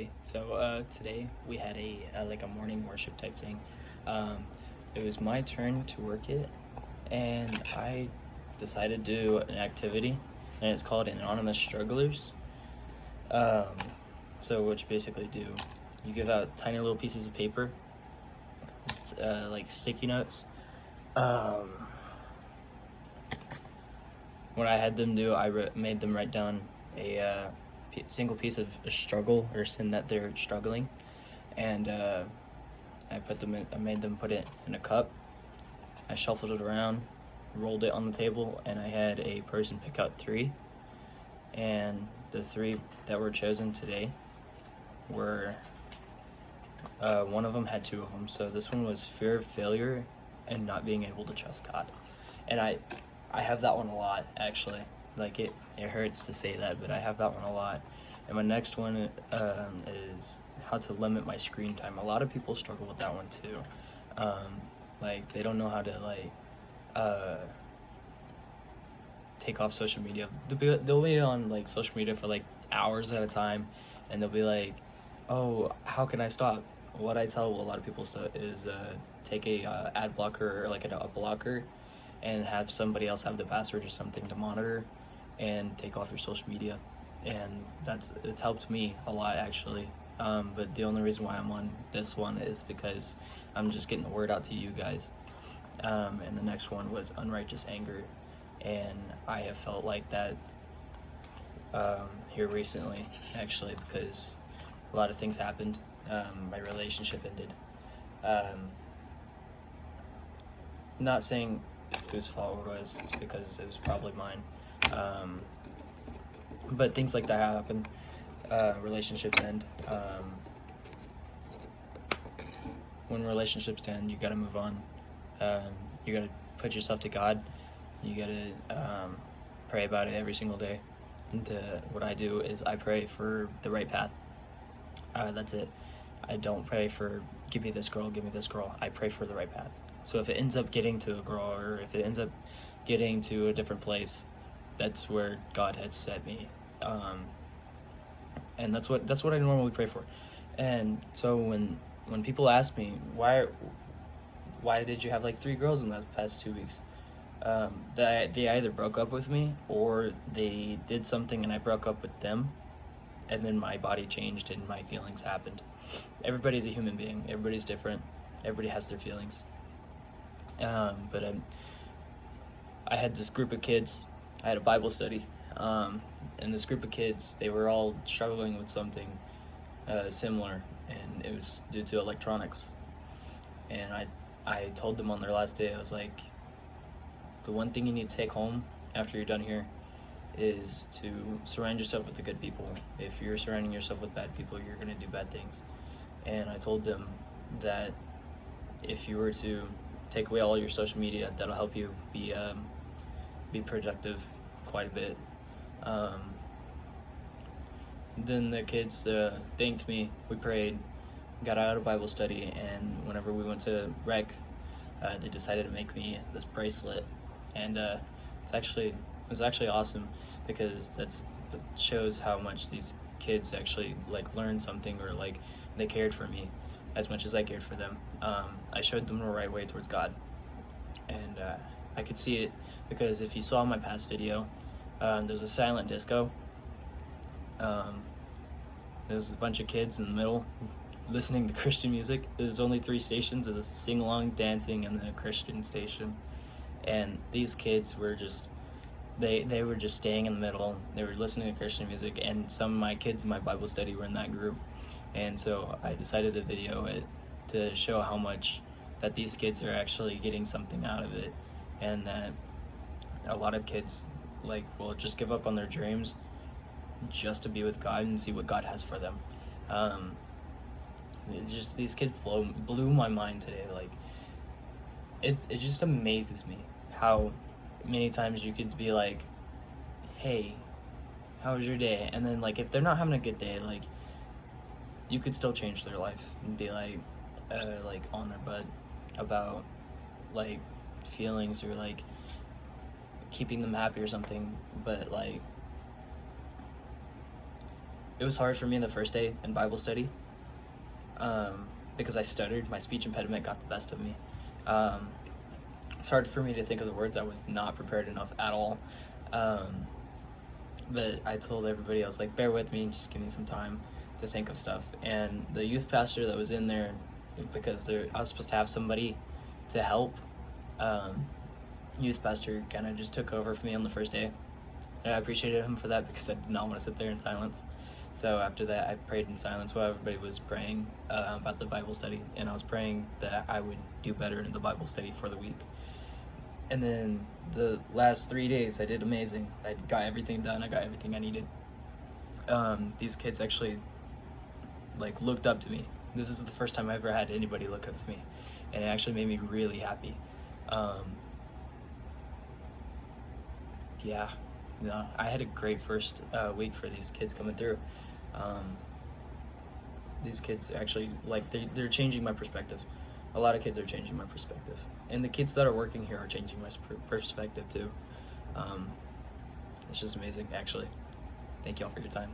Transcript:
everybody. Today we had a morning worship type thing. Um, it was my turn to work it, and I decided to do an activity, and it's called Anonymous Strugglers. Um, what you basically do, you give out tiny little pieces of paper, like sticky notes. What I had them do, made them write down a single piece of a struggle or sin that they're struggling, and I made them put it in a cup. I shuffled it around, rolled it on the table, and I had a person pick out three. And the three that were chosen today were one of them had two of them. So this one was fear of failure and not being able to trust God. And I have that one a lot, actually. Like it hurts to say that, but I have that one a lot. And my next one is how to limit my screen time. A lot of people struggle with that one too. They don't know how to take off social media. They'll be on like social media for like hours at a time, and they'll be like, "Oh, how can I stop?" What I tell a lot of people is take a ad blocker or like a blocker, and have somebody else have the password or something to monitor, and take off your social media. And it's helped me a lot, actually. But the only reason why I'm on this one is because I'm just getting the word out to you guys. And the next one was unrighteous anger, and I have felt like that here recently, actually, because a lot of things happened. My relationship ended. Not saying whose fault it was, because it was probably mine. But things like that happen. Relationships end. When relationships end, you gotta move on. You gotta put yourself to God. You gotta pray about it every single day. And what I do is I pray for the right path. That's it. I don't pray for give me this girl. I pray for the right path. So if it ends up getting to a girl, or if it ends up getting to a different place, that's where God has set me. And that's what I normally pray for. And so when people ask me why did you have like 3 girls in the past 2 weeks, they either broke up with me or they did something and I broke up with them, and then my body changed and my feelings happened. Everybody's a human being. Everybody's different. Everybody has their feelings. But I had this group of kids. I had a Bible study, and this group of kids, they were all struggling with something similar, and it was due to electronics. And I told them on their last day, I was like, the one thing you need to take home after you're done here is to surround yourself with the good people. If you're surrounding yourself with bad people, you're going to do bad things. And I told them that if you were to take away all your social media, that'll help you be productive quite a bit. Then the kids thanked me. We prayed, got out of Bible study, and whenever we went to rec, they decided to make me this bracelet, and it's actually awesome, because that shows how much these kids actually like learned something, or like they cared for me as much as I cared for them. I showed them the right way towards God, and I could see it, because if you saw my past video, there's a silent disco. There's a bunch of kids in the middle listening to Christian music. There's only 3 stations. There's a sing-along, dancing, and then a Christian station. And these kids were just, they were just staying in the middle. They were listening to Christian music, and some of my kids in my Bible study were in that group. And so I decided to video it to show how much that these kids are actually getting something out of it, and that a lot of kids will just give up on their dreams just to be with God and see what God has for them. These kids blew my mind today. Like it just amazes me how many times you could be like, hey, how was your day? And then if they're not having a good day, you could still change their life and be on their butt about feelings, or keeping them happy or something. But It was hard for me in the first day in Bible study, because I stuttered. My speech impediment got the best of me. It's hard for me to think of the words. I was not prepared enough at all. But I told everybody, I was like, bear with me, just give me some time to think of stuff. And the youth pastor that was in there, because I was supposed to have somebody to help, youth pastor kind of just took over for me on the first day. And I appreciated him for that, because I did not want to sit there in silence. So after that, I prayed in silence while everybody was praying about the Bible study. And I was praying that I would do better in the Bible study for the week. And then the last 3 days, I did amazing. I got everything done. I got everything I needed. These kids actually looked up to me. This is the first time I ever had anybody look up to me, and it actually made me really happy. Yeah, no, I had a great first week for these kids coming through. These kids actually they're changing my perspective. A lot of kids are changing my perspective, and the kids that are working here are changing my perspective too. It's just amazing, actually. Thank y'all for your time.